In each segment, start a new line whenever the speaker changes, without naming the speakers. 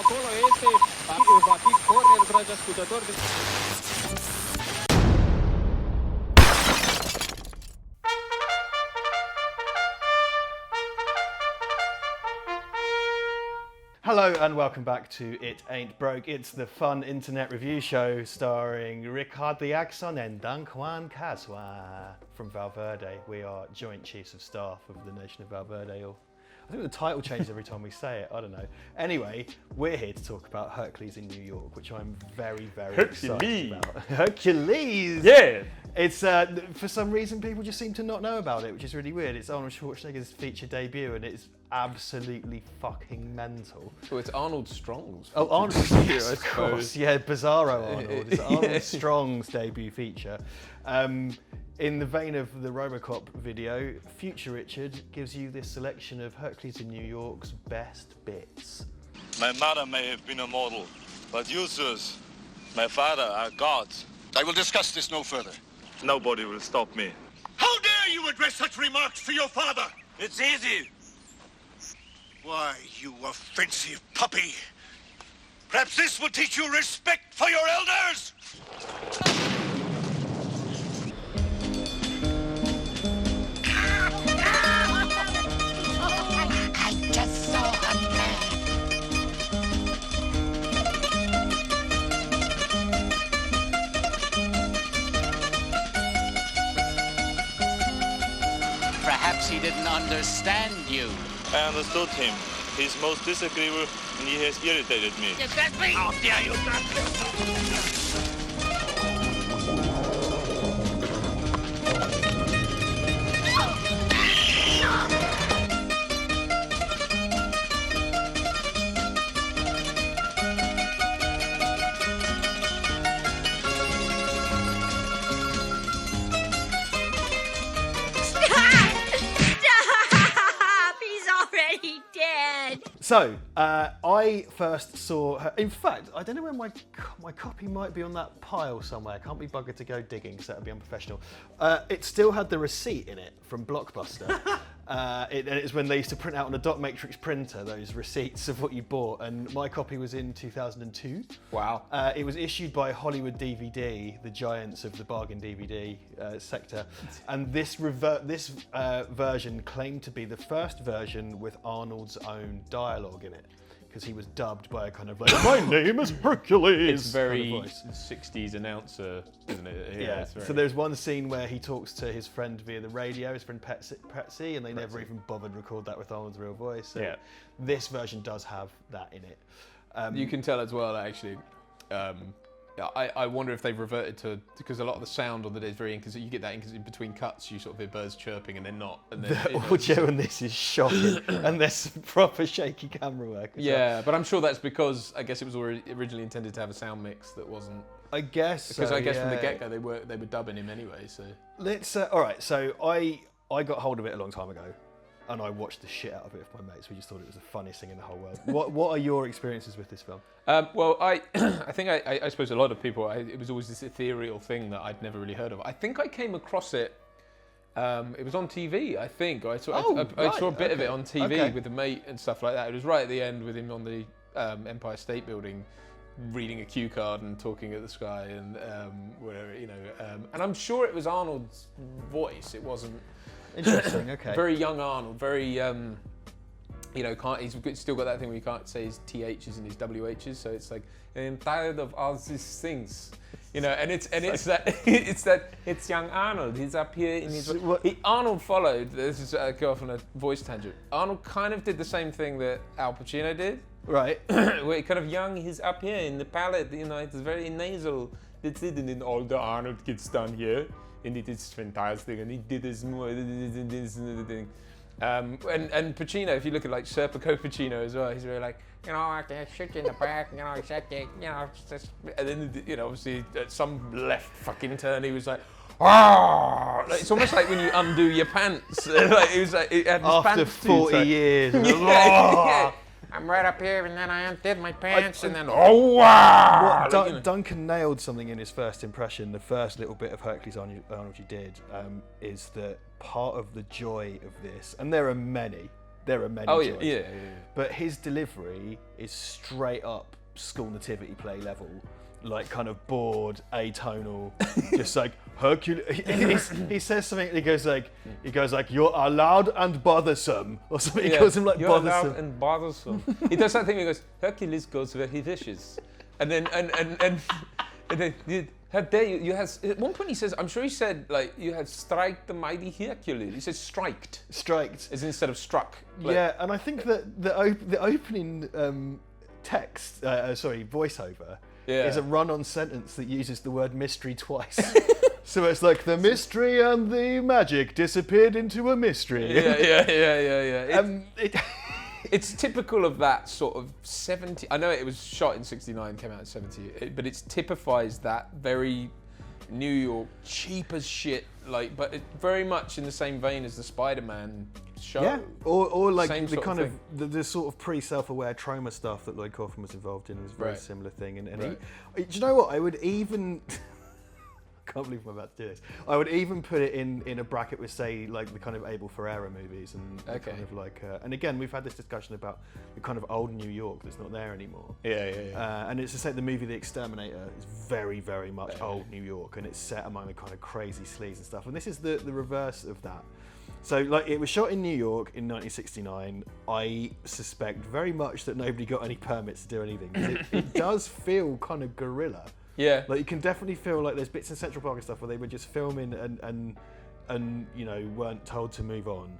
acolo este, va fi corner, dragi ascultători.
Hello and welcome back to It Ain't Broke. It's the fun internet review show starring Ricardo Jackson and Don Juan Casua from Valverde. We are joint chiefs of staff of the nation of Valverde. Or I think the title changes every time we say it. I don't know. Anyway, we're here to talk about Hercules in New York, which I'm very excited about. Hercules!
Yeah!
It's, for some reason, people just seem to not know about it, which is really weird. It's Arnold Schwarzenegger's feature debut, and it's absolutely fucking mental.
Well, it's Arnold Strong's.
Oh, Arnold, yes, of course. Yeah, Bizarro Arnold. It's Arnold Strong's debut feature. In the vein of the Robocop video, Future Richard gives you this selection of Hercules in New York's best bits.
My mother may have been a model, but you, sirs, my father, are gods.
I will discuss this no further.
Nobody will stop me.
How dare you address such remarks to your father?
It's easy.
Why, you offensive puppy. Perhaps this will teach you respect for your elders.
I just saw a man.
Perhaps he didn't understand you.
I understood him. He's most disagreeable and he has irritated me.
Yes, that's me! How dare you!
So, I first saw her. In fact, I don't know where my copy might be on that pile somewhere. I can't be buggered to go digging because that would be unprofessional. It still had the receipt in it from Blockbuster. It's when they used to print out on a dot matrix printer those receipts of what you bought, and my copy was in 2002.
Wow.
It was issued by Hollywood DVD, the giants of the bargain DVD sector, and this version claimed to be the first version with Arnold's own dialogue in it, because he was dubbed by a kind of like, my name is Hercules.
It's very
kind of voice.
60s announcer, isn't it?
Yeah.
It's very...
So there's one scene where he talks to his friend via the radio, his friend Patsy, and they never even bothered to record that with Arnold's real voice. So
yeah.
This version does have that in it.
You can tell as well, actually. I wonder if they've reverted to, because a lot of the sound on the day is very inconsistent. You get that in between cuts, you sort of hear birds chirping and then not. And then,
the audio in this is shocking, and there's some proper shaky camera work.
Yeah, but I'm sure that's because I guess it was originally intended to have a sound mix that wasn't.
I guess
because
so,
I guess
yeah.
from the get-go they were dubbing him anyway. So
let's. All right, so I got hold of it a long time ago, and I watched the shit out of it with my mates. We just thought it was the funniest thing in the whole world. What are your experiences with this film?
Well, I think I suppose a lot of people, it was always this ethereal thing that I'd never really heard of. I think I came across it, it was on TV, I think. I saw a bit of it on TV with a mate and stuff like that. It was right at the end with him on the Empire State Building, reading a cue card and talking at the sky and whatever, you know. And I'm sure it was Arnold's voice. It wasn't...
Interesting, okay.
Very young Arnold, very... you know, he's still got that thing where you can't say his THs and his WHs, so it's like, I'm tired of all these things, you know, and it's young Arnold. He's up here in his. Arnold followed. This is go off on a voice tangent. Arnold kind of did the same thing that Al Pacino did,
right?
Where he kind of young. He's up here in the palate, you know. It's very nasal. That's it, and then all the Arnold gets done here, and it is fantastic, and he did this more, this thing. And Pacino, if you look at like Serpico Pacino as well, he's really like, you know, I can shoot you in the back, you know, just, and then, you know, obviously at some left fucking turn, he was like, ah! Like, it's almost like when you undo your pants. Like, it was like, it had his
after
pants
40 years.
Yeah. I'm right up here, and then I undid my pants, and then oh wow!
Duncan nailed something in his first impression. The first little bit of Hercules Arnold you did is that part of the joy of this, and there are many
oh,
joys.
Yeah.
but his delivery is straight up school nativity play level. Like kind of bored, atonal, just like Hercules. He says something. He goes like, "You're loud and bothersome,ome," or something. He calls him like
You're
bothersome.
loud and bothersome. He does that thing. Where he goes, "Hercules goes where he wishes," and then how dare you? You have at one point he says, I'm sure he said like you have striked the mighty Hercules. He says striked.
Striked.
As instead of struck. Like,
Yeah, and I think that the opening voiceover.
Yeah.
Is a run-on sentence that uses the word mystery twice. So it's like the mystery and the magic disappeared into a mystery.
Yeah. It's typical of that sort of 70. I know it was shot in 69, came out in 70, but it typifies that very New York cheap as shit. Like, but it very much in the same vein as the Spider-Man show.
Yeah, or like
Same
the
sort
kind
of
of the sort of pre-self-aware trauma stuff that Lloyd Kaufman was involved in is a very
Right.
similar thing. And
Right.
do you know what? I would even I can't believe I'm about to do this. I would even put it in a bracket with, say, like the kind of Abel Ferrara movies and the kind of like. And again, we've had this discussion about the kind of old New York that's not there anymore. And it's to say the movie The Exterminator is very, very much old New York, and it's set among the kind of crazy sleaze and stuff. And this is the reverse of that. So, like, it was shot in New York in 1969. I suspect very much that nobody got any permits to do anything. 'Cause it does feel kind of guerrilla.
Yeah.
Like, you can definitely feel like there's bits in Central Park and stuff where they were just filming and you know, weren't told to move on.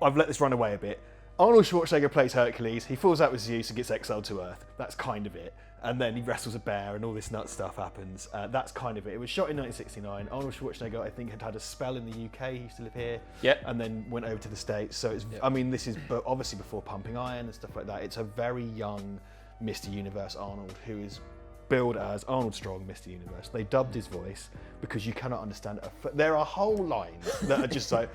I've let this run away a bit. Arnold Schwarzenegger plays Hercules. He falls out with Zeus and gets exiled to Earth. That's kind of it. And then he wrestles a bear and all this nut stuff happens. That's kind of it. It was shot in 1969. Arnold Schwarzenegger, I think, had a spell in the UK. He used to live here.
Yep.
And then went over to the States. So it's, I mean, this is obviously before Pumping Iron and stuff like that. It's a very young Mr. Universe Arnold who is billed as Arnold Strong, Mr. Universe. They dubbed his voice because you cannot understand it. There are whole lines that are just like,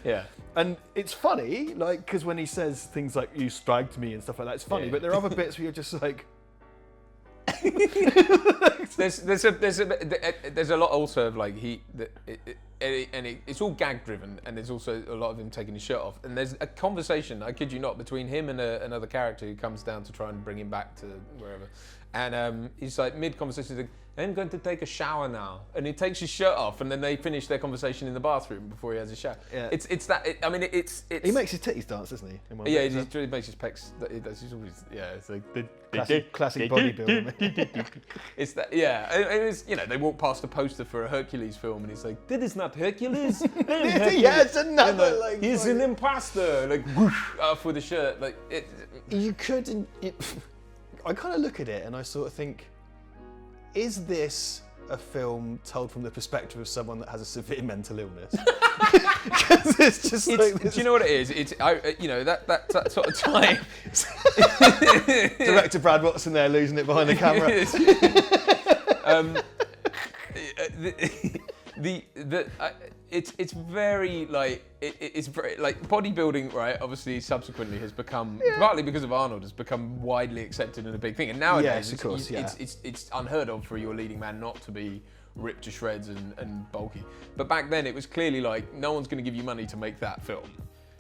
Yeah.
and it's funny, like, because when he says things like "you striked me" and stuff like that, it's funny.
Yeah.
But there are other bits where you're just like,
There's a lot also of like it's all gag driven, and there's also a lot of him taking his shirt off, and there's a conversation, I kid you not, between him and another character who comes down to try and bring him back to wherever, and he's like mid conversation, he's like, "I'm going to take a shower now," and he takes his shirt off, and then they finish their conversation in the bathroom before he has a shower.
Yeah.
It's
he makes his titties dance, doesn't he? In one
yeah,
bit,
he makes his pecs. He's always, yeah, it's like
classic bodybuilding.
It's that, yeah. It was, you know, they walk past a poster for a Hercules film, and he's like, "That is not Hercules."
Yeah, it's another,
And,
like,
he's an imposter. Like, whoosh, off with the shirt. Like, it.
You could. I kind of look at it and I sort of think, is this a film told from the perspective of someone that has a severe mental illness? Because it's just like this.
Do you know what it is? It's you know that sort of time.
Director Brad Watson there losing it behind the camera. It's
very like it's very like bodybuilding, right? Obviously, subsequently has become partly because of Arnold has become widely accepted and a big thing. And nowadays,
Yes, of course,
it's unheard of for your leading man not to be ripped to shreds and bulky. But back then, it was clearly like no one's going to give you money to make that film.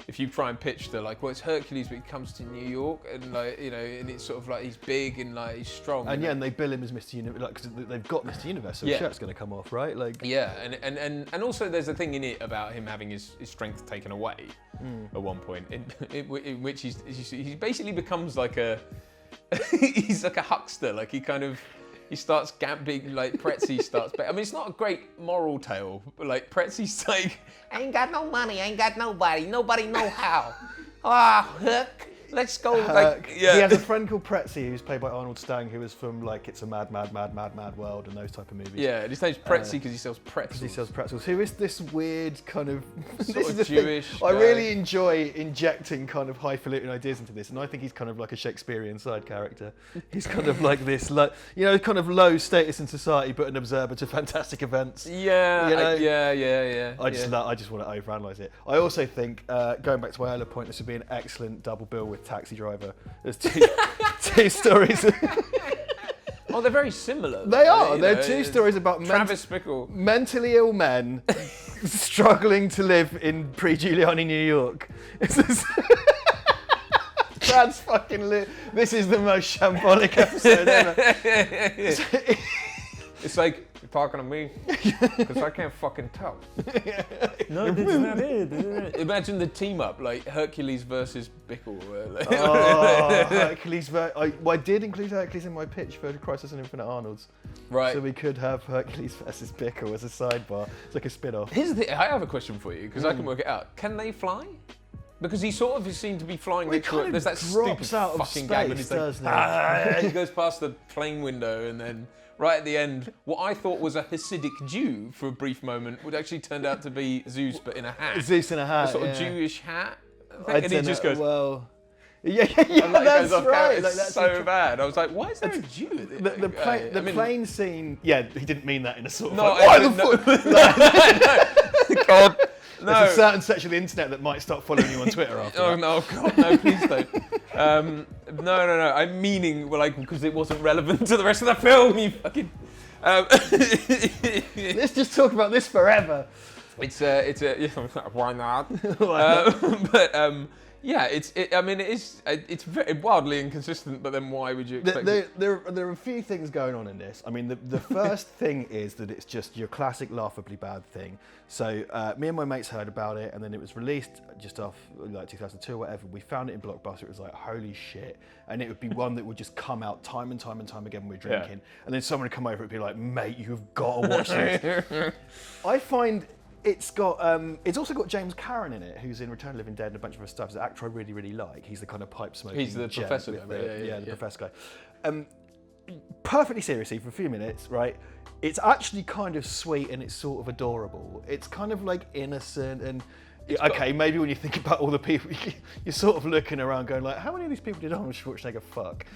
If you try and pitch the like, well, it's Hercules, but he comes to New York, and like, you know, and it's sort of like he's big and like he's strong.
And yeah, and they bill him as Mr. Universe, like, because they've got Mr. Universe, so the shirt's going to come off, right? Like,
yeah, and also there's a thing in it about him having his strength taken away at one point, in which he basically becomes like he's like a huckster, like he starts gambling, like Pretzi starts. I mean, it's not a great moral tale, but like Pretzi's like,
I ain't got no money, I ain't got nobody know how. Ah, Hook, let's go. Like,
he has a friend called Pretzi who's played by Arnold Stang, who is from like It's a Mad World and those type of movies.
yeah, and his name's Pretzi because he sells pretzels.
He sells pretzels. Who is this weird kind of
Sort of
the thing.
Jewish
I
guy.
really enjoy injecting kind of highfalutin ideas into this, and I think he's kind of like a Shakespearean side character. He's kind of like this, like, you know, kind of low status in society, but an observer to fantastic events.
Yeah,
You know?
yeah.
I just want to overanalyze it. I also think, going back to my earlier point, this would be an excellent double bill with Taxi Driver. There's two stories.
Oh, they're very similar.
They are.
You
They're
know,
two stories about
Travis Bickle.
mentally ill men struggling to live in pre-Giuliani New York. That's fucking lit. This is the most shambolic episode ever.
It's like, you're talking to me? Because I can't fucking tell. No, that's not it. Imagine the team up, like Hercules versus Bickle.
Hercules. I did include Hercules in my pitch for Crisis on Infinite Arnold's.
Right.
So we could have Hercules versus Bickle as a sidebar. It's like a spin-off.
Here's the thing, I have a question for you, because I can work it out. Can they fly? Because he sort of seemed to be flying next to it. There's that stupid
out of
fucking
space,
gag when he's like,
doesn't
he goes past the plane window, and then right at the end, what I thought was a Hasidic Jew for a brief moment would actually turned out to be Zeus, but in a hat.
Zeus in a hat,
a sort of
yeah.
Jewish hat.
I
And he just goes,
well. Yeah,
and that
that's
goes off
right.
camera. It's
Like, that's
so bad. I was like, why is there a Jew?
The plane scene. Yeah, he didn't mean that in a sort of.
No,
like, why the fuck?
God. No.
There's a certain section of the internet that might stop following you on Twitter after
Oh
that.
no, God, no, please don't. No. I'm meaning, well, like, because it wasn't relevant to the rest of the film. You fucking.
Let's just talk about this forever.
It's why not? Yeah, it's very wildly inconsistent. But then why would you expect it?
There are a few things going on in this. I mean, the first thing is that it's just your classic laughably bad thing. So me and my mates heard about it, and then it was released just off like 2002 or whatever. We found it in Blockbuster. It was like, holy shit. And it would be one that would just come out time and time and time again when we're drinking. Yeah. And then someone would come over and be like, mate, you've got to watch this. I find it's also got James Caren in it, who's in Return of the Living Dead and a bunch of other stuff. He's an actor I really, really like. He's the kind of pipe smoking.
He's the
gent
professor
with
guy.
the professor guy. Perfectly seriously, for a few minutes, right? It's actually kind of sweet and it's sort of adorable. It's kind of like innocent and maybe when you think about all the people, you're sort of looking around going like, how many of these people did Arnold Schwarzenegger fuck?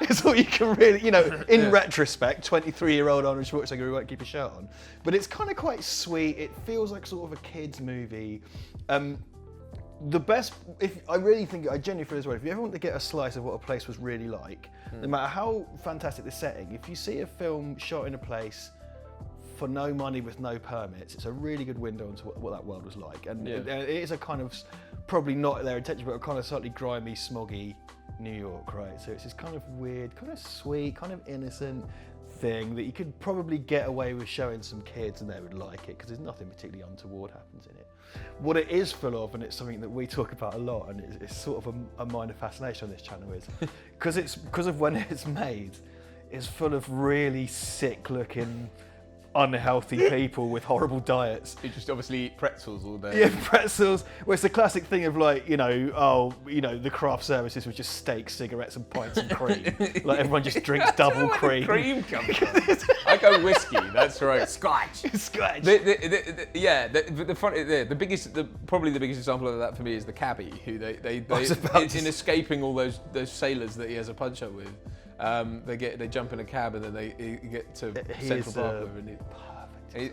It's all you can really, in retrospect, 23-year-old Arnold Schwarzenegger who won't keep his shirt on. But it's kind of quite sweet. It feels like sort of a kid's movie. The best, I genuinely feel this way, if you ever want to get a slice of what a place was really like, no matter how fantastic the setting, if you see a film shot in a place for no money with no permits, it's a really good window into what that world was like. And it is a kind of, probably not their intention, but a kind of slightly grimy, smoggy New York, right? So it's this kind of weird, kind of sweet, kind of innocent thing that you could probably get away with showing some kids and they would like it, because there's nothing particularly untoward happens in it. What it is full of, and it's something that we talk about a lot, and it's sort of a minor fascination on this channel, is because of when it's made, it's full of really sick looking, unhealthy people with horrible diets.
You just obviously eat pretzels all day.
Yeah, pretzels. Well, it's the classic thing of like, the craft services with just steak, cigarettes, and pints and cream. Like everyone just drinks double cream.
Cream comes from. I go whiskey. That's right. Scotch.
Scotch.
Probably the biggest example of that for me is the cabbie, who they in escaping all those sailors that he has a punch up with. They jump in a cab and then they get to Central Park with and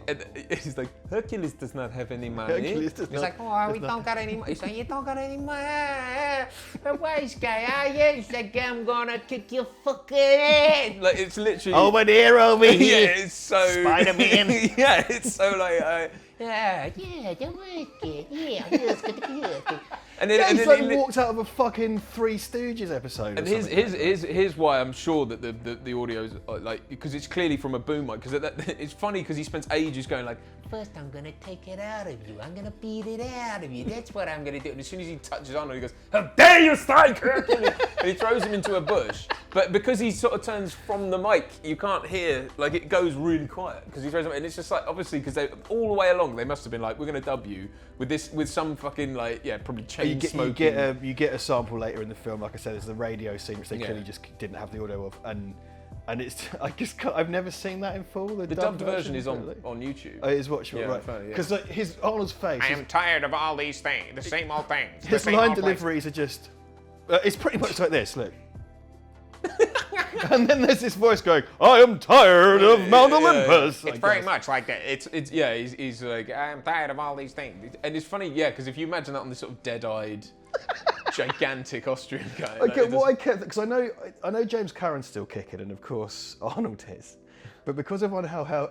he's like, Hercules does not have any money.
He's like, we don't got any money. He's like, you don't got any money. The wise guy, he's like, I'm gonna kick your fucking head.
Like, it's literally.
Over there, over here.
Yeah, it's so.
Spider-Man.
Yeah, it's so like.
Yeah, the wise guy. Yeah,
And
then he walked out of a fucking Three Stooges episode.
And here's why I'm sure that the audio's like, because it's clearly from a boom mic. Because it's funny because he spends ages going like,
first I'm gonna take it out of you. I'm gonna beat it out of you. That's what I'm gonna do.
And as soon as he touches Arnold, he goes, how dare you strike Hercules? And he throws him into a bush. But because he sort of turns from the mic, you can't hear, like it goes really quiet because he throws him. And it's just like, obviously, because they all the way along, they must have been like, we're gonna dub you with some fucking like, probably chain smoking.
You get a sample later in the film. Like I said, there's the radio scene which they clearly just didn't have the audio of, and it's I've never seen that in full. The
dubbed version is on YouTube.
Oh, it is watchable, right? Because his Arnold's face.
I am tired of all these things, the same old things.
His line deliveries are just. It's pretty much like this. Look. And then there's this voice going, I am tired of Mount Olympus.
It's very much like that.
He's like, I am tired of all these things. And it's funny, because if you imagine that on this sort of dead-eyed, gigantic Austrian guy.
Because I know James Caren's still kicking, and of course Arnold is. But because of how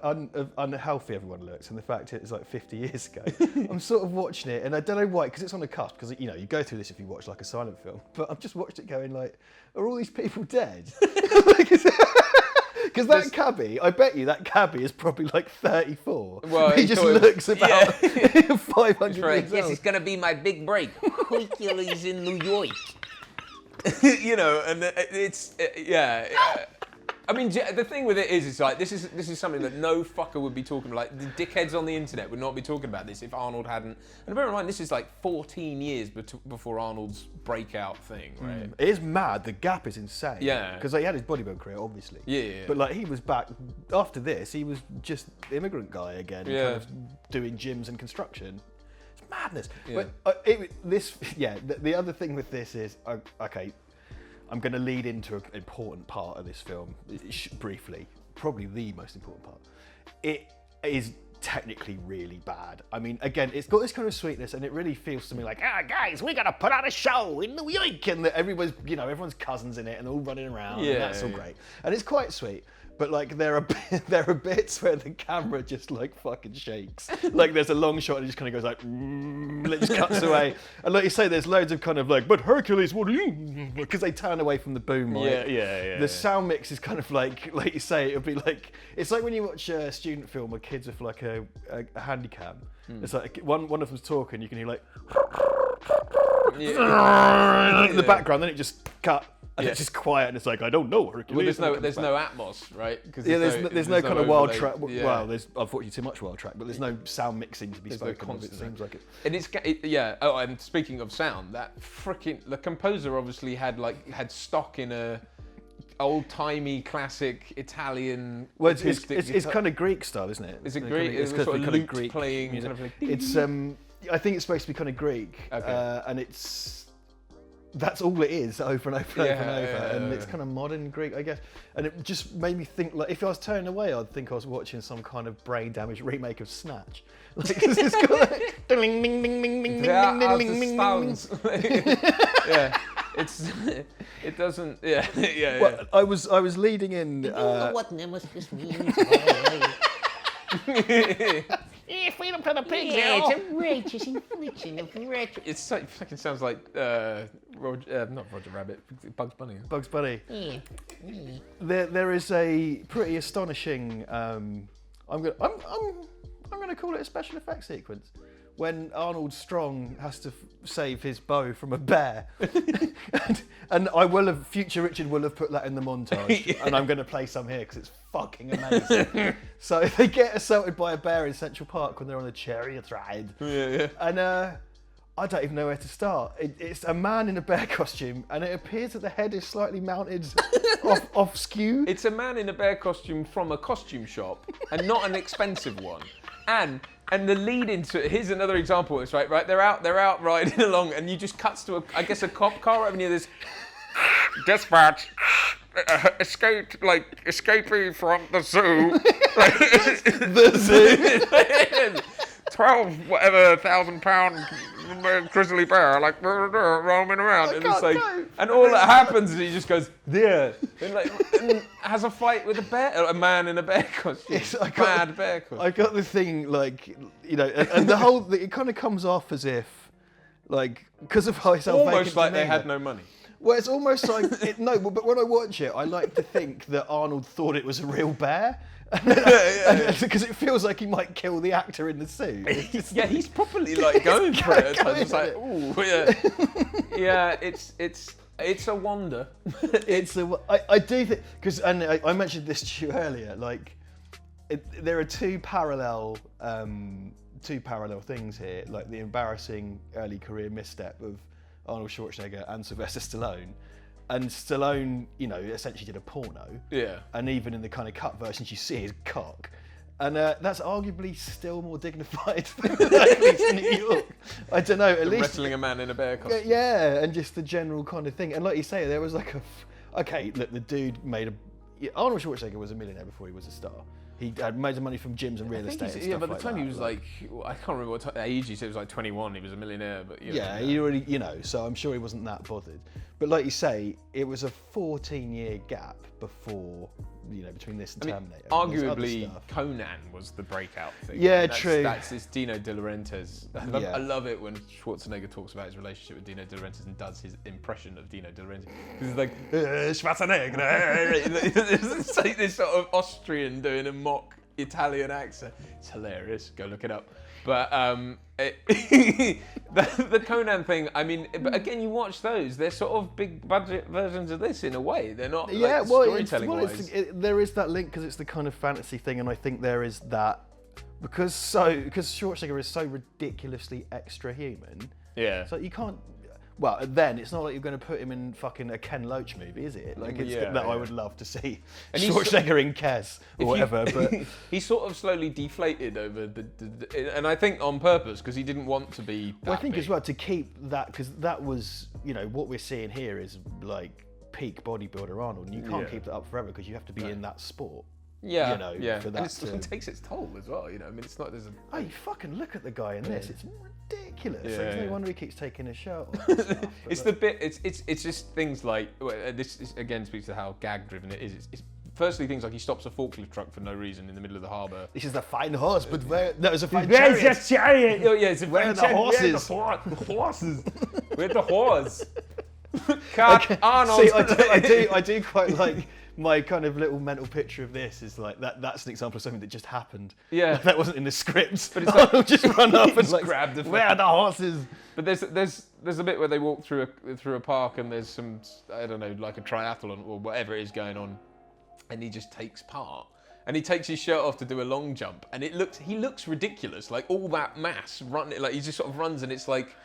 unhealthy everyone looks and the fact it's like 50 years ago, I'm sort of watching it, and I don't know why, because it's on the cusp, because you go through this if you watch like a silent film, but I've just watched it going like, are all these people dead? Because that cabbie, I bet you that cabbie is probably like 34.
Well,
he just looks about 500 years
Yes,
old.
it's gonna be my big break. Hercules in New York.
And it's I mean, the thing with it is, it's like this is something that no fucker would be talking about. Like the dickheads on the internet would not be talking about this if Arnold hadn't. And bear in mind, this is like 14 years before Arnold's breakout thing, right?
It is mad. The gap is insane.
Yeah.
Because he had his bodybuilding career, obviously.
Yeah.
But like he was back after this. He was just the immigrant guy again,
Yeah.
kind of doing gyms and construction. It's madness.
Yeah.
But the other thing with this is okay. I'm going to lead into an important part of this film briefly, probably the most important part. It is technically really bad. I mean, again, it's got this kind of sweetness, and it really feels to me like, guys, we got to put on a show in New York, and everyone's cousins in it, and all running around, and that's all great, and it's quite sweet. But like there are bits where the camera just like fucking shakes. Like there's a long shot and it just kind of goes like, and it just cuts away. And like you say, there's loads of kind of like, but Hercules, what are you? Because they turn away from the boom mic.
Yeah.
The sound mix is kind of like you say, it'll be like, it's like when you watch a student film with kids with like a handycam. It's like one of them's talking, you can hear like in the background, then it just cut. And it's just quiet, and it's like, I don't know, Hercules.
Well, there's no Atmos, right?
There's no kind of wild
overlay.
track.
Yeah.
Well, there's unfortunately too much wild track, but there's no sound mixing to be spoken of. It seems like it.
And Oh, and speaking of sound, the composer obviously had stock in a old-timey classic Italian.
Well, it's kind of Greek style, isn't it?
Is it Greek? It's
kind
sort of
of
lute
Greek
playing.
music.
Kind of like,
It's I think it's supposed to be kind of Greek, and that's all it is, over and over and over, and it's kind of modern Greek, I guess. And it just made me think, like, if I was turning away, I'd think I was watching some kind of brain-damaged remake of Snatch. Like, it's got like, ding, ding, ding, ding, ding,
yeah,
ding, ding, ding,
sounds. Yeah, it doesn't. Yeah.
Well, I was leading in.
You know what nemesis means?
Freedom for the pigs,
Yeah, it's a righteous infliction of righteous.
It fucking sounds like not Roger Rabbit, Bugs Bunny.
Bugs Bunny.
Yeah.
There is a pretty astonishing. I'm gonna call it a special effects sequence when Arnold Strong has to save his bow from a bear, and future Richard will have put that in the montage, and I'm going to play some here because it's fucking amazing. So they get assaulted by a bear in Central Park when they're on a chariot ride, and I don't even know where to start. It's a man in a bear costume, and it appears that the head is slightly mounted off skew.
It's a man in a bear costume from a costume shop, and not an expensive one. And the lead into it, here's another example. It's right. They're out riding along, and you just cuts to a cop car right near this.
Dispatch. Escapee from the zoo.
The zoo.
12,000-pound grizzly bear, roaming around.
And it's like, and all that happens is he just goes there, and has a fight with a man in a bear costume. Bear costume.
I got the thing, and the whole it kind of comes off as if, because of how it's
Almost like they had no money.
Well, it's almost like but when I watch it, I like to think that Arnold thought it was a real bear. Because it feels like he might kill the actor in the suit.
He's properly going for it. It's like, ooh, yeah. It's a wonder.
I do think, because I mentioned this to you earlier. There are two parallel things here, like the embarrassing early career misstep of Arnold Schwarzenegger and Sylvester Stallone. And Stallone, essentially did a porno. Yeah. And even in the kind of cut versions, you see his cock. And that's arguably still more dignified than at least in New York. I don't know, at least...
Wrestling a man in a bear costume.
Yeah, and just the general kind of thing. And like you say, there was the dude made Arnold Schwarzenegger was a millionaire before he was a star. He had made money from gyms and real estate and stuff
by the
like
time
that.
he was I can't remember what age he said, it was 21, he was a millionaire, but
he already, so I'm sure he wasn't that bothered. But like you say, it was a 14-year gap before between this and Terminator.
Arguably, Conan was the breakout thing.
Yeah, true.
That's this Dino De Laurentiis. I love it when Schwarzenegger talks about his relationship with Dino De Laurentiis and does his impression of Dino De Laurentiis. He's like, Schwarzenegger. It's like this sort of Austrian doing a mock Italian accent. It's hilarious. Go look it up. But the Conan thing, I mean, but again, you watch those, they're sort of big budget versions of this in a way. They're not storytelling wise.
There is that link because it's the kind of fantasy thing, and I think there is that because Schwarzenegger is so ridiculously extra human.
Yeah.
So you can't. Well, then it's not like you're going to put him in fucking a Ken Loach movie, is it? Like I would love to see Schwarzenegger in Kes or whatever. But
he's sort of slowly deflated over and I think on purpose because he didn't want to be.
I think as well to keep that because that was what we're seeing here is like peak bodybuilder Arnold, and you can't keep that up forever because you have to be in that sport.
Yeah,
for that
and it takes its toll as well. I mean, it's not. There's
Oh, you fucking look at the guy in this. It's ridiculous. There's no wonder he keeps taking his shirt off.
It's the bit. It's just things like this is, again speaks to how gag driven it is. It's firstly things like he stops a forklift truck for no reason in the middle of the harbour.
This is a fine horse, but there's a fine
chariot.
Where's
the chariot? Oh yeah, it's a
where are the horses?
Where the horses? Where's the horse? Cut Arnold.
See, I do quite like. My kind of little mental picture of this is like that's an example of something that just happened.
Yeah,
like, that wasn't in the script.
But it's like
just run up and like
grab the.
Where are the horses?
But there's a bit where they walk through a park and there's some I don't know like a triathlon or whatever it is going on, and he just takes part. And he takes his shirt off to do a long jump, and he looks ridiculous, like all that mass running, like he just sort of runs, and it's like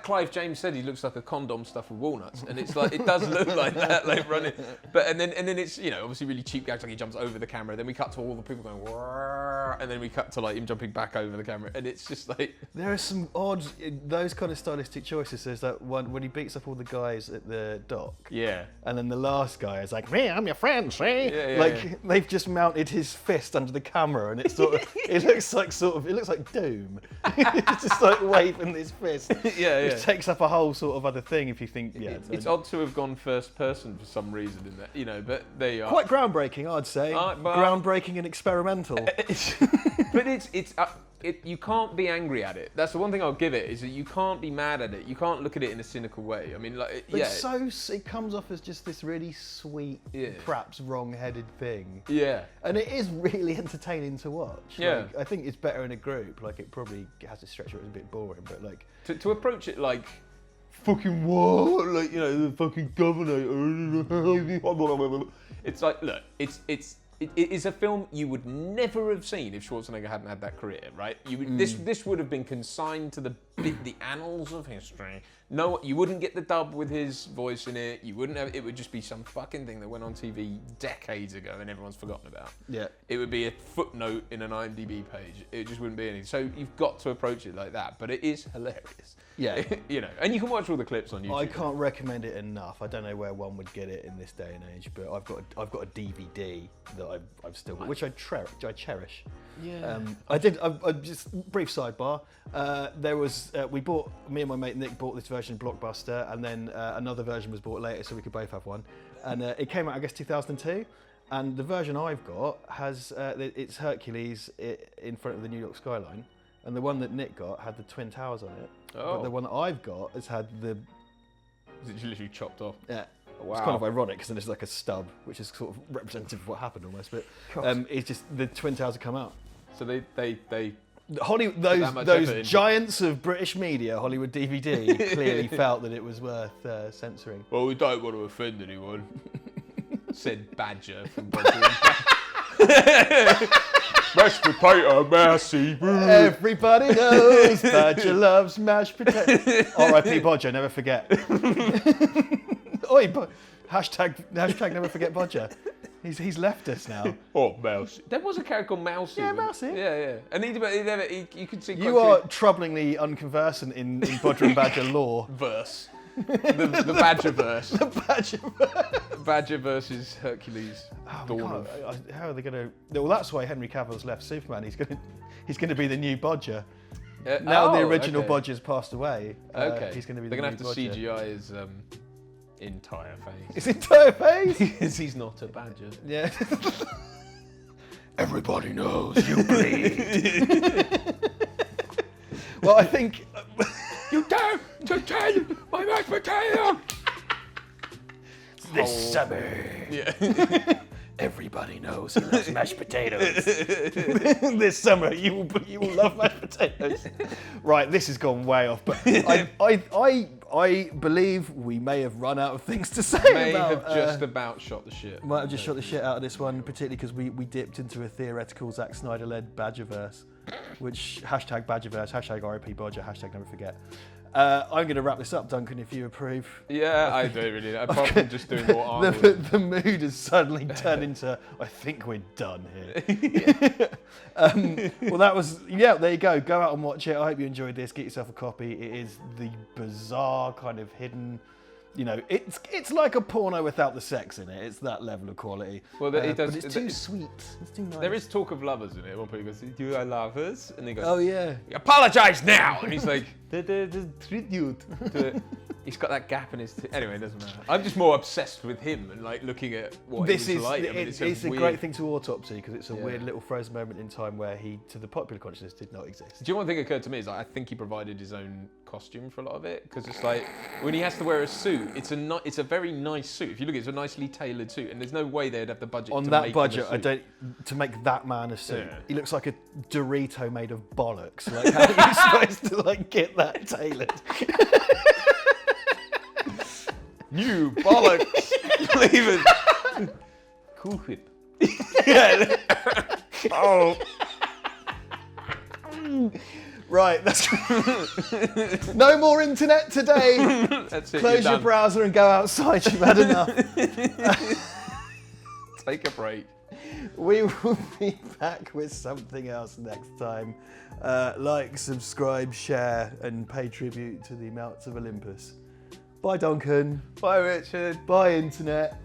Clive James said, he looks like a condom stuffed with walnuts, and it's like it does look like that, like running. But and then it's obviously really cheap gags, like he jumps over the camera. Then we cut to all the people going, Wah! And then we cut to like him jumping back over the camera, and it's just like
there are some odd those kind of stylistic choices. There's that one when he beats up all the guys at the dock.
Yeah.
And then the last guy is like, "Me, I'm your friend, see?"
Yeah,
they've just mounted his fist under the camera, and it's sort of it looks like Doom. It's just like waving his fist. Which takes up a whole sort of other thing if you think,
It's odd to have gone first person for some reason in that, but they are.
Quite groundbreaking, I'd say. Groundbreaking and experimental.
But you can't be angry at it. That's the one thing I'll give it, is that you can't be mad at it. You can't look at it in a cynical way. I mean, like,
it comes off as just this really sweet, perhaps wrong-headed thing.
Yeah.
And it is really entertaining to watch.
Yeah.
Like, I think it's better in a group. Like, it probably has to stretch where it's a bit boring, but like...
To approach it like...
Fucking what? Like, the fucking governor.
It's like, look, it is a film you would never have seen if Schwarzenegger hadn't had that career, right? This would have been consigned to the annals of history. No, you wouldn't get the dub with his voice in it. You wouldn't have. It would just be some fucking thing that went on TV decades ago and everyone's forgotten about.
Yeah.
It would be a footnote in an IMDb page. It just wouldn't be anything. So you've got to approach it like that. But it is hilarious.
Yeah.
And you can watch all the clips on YouTube.
I can't recommend it enough. I don't know where one would get it in this day and age, but I've got a DVD that I've still got, which I cherish.
Yeah.
I just brief sidebar. There was me and my mate Nick bought this version Blockbuster, and then another version was bought later, so we could both have one. And it came out, I guess, 2002. And the version I've got has it's Hercules in front of the New York skyline, and the one that Nick got had the Twin Towers on it. Oh. But the one that I've got has had the.
Is it literally chopped off?
Yeah.
Wow.
It's kind of ironic because then it's like a stub, which is sort of representative of what happened almost. But it's just the Twin Towers have come out.
So they
Hollywood, those giants of British media, Hollywood DVD, clearly felt that it was worth censoring.
Well, we don't want to offend anyone, said Badger from Badger. Mashed potato, Massey.
Everybody knows Badger loves mashed potato. R.I.P. Bodger, never forget. Oi, hashtag never forget Bodger. He's left us now.
Oh, Mousy. There was a character called Mousy.
Yeah, Mousy.
Yeah. And you could see.
You are troublingly unconversant in Bodger and Badger lore.
Verse. The Badger verse.
The Badger verse.
Badger versus Hercules.
Oh, how are they going to? Well, that's why Henry Cavill's left Superman. He's going to be the new Bodger. Now the original Bodger's passed away.
Okay.
He's going to be.
They're
the
going to
new
have to
Bodger.
CGI his. entire face.
His entire face?
Because he's not a badger.
Yeah.
Everybody knows you bleed.
Well, I think...
You dare to tell my mashed potato!
This summer,
Yeah.
everybody knows he loves mashed potatoes. This summer, you will love mashed potatoes. Right, this has gone way off, but I believe we may have run out of things to say
May
about...
have just about shot the shit.
Might have just shot the shit out of this one, particularly because we dipped into a theoretical Zack Snyder-led Badgerverse, which hashtag Badgerverse, hashtag RIP Bodger, hashtag never forget. I'm going to wrap this up, Duncan, if you approve.
Yeah, I don't really know. Apart from just doing more Arnold.
The mood has suddenly turned into, I think we're done here. Well, that was, yeah, there you go. Go out and watch it. I hope you enjoyed this. Get yourself a copy. It is the bizarre kind of hidden, you know, it's like a porno without the sex in it. It's that level of quality.
Well, it does.
But it's too sweet. It's too nice.
There is talk of lovers in it. At one point he goes, "Do I love us?" And he goes,
Oh, yeah.
"Apologise now!" And he's like, "The tribute." He's got that gap in his... Anyway, it doesn't matter. I'm just more obsessed with him and like looking at what
This
he
is
was like. I mean,
it's a
weird...
great thing to autopsy because it's a
Yeah.
weird little frozen moment in time where he, to the popular consciousness, did not exist.
Do you know one thing occurred to me is like, I think he provided his own costume for a lot of it because it's like when he has to wear a suit, it's a very nice suit. If you look, it's a nicely tailored suit, and there's no way they'd have the budget
On
to
that
make
budget,
him a suit.
to make that man a suit.
Yeah.
He looks like a Dorito made of bollocks. Like how are you supposed to like get that tailored?
New bollocks. Leave it. Cool whip.
Yeah.
Oh.
Right, that's no more internet today.
That's it.
Close
you're
your
done.
browser and go outside. You've had enough.
Take a break.
We will be back with something else next time. Like, subscribe, share, and pay tribute to the Mounts of Olympus. Bye, Duncan.
Bye, Richard.
Bye, internet.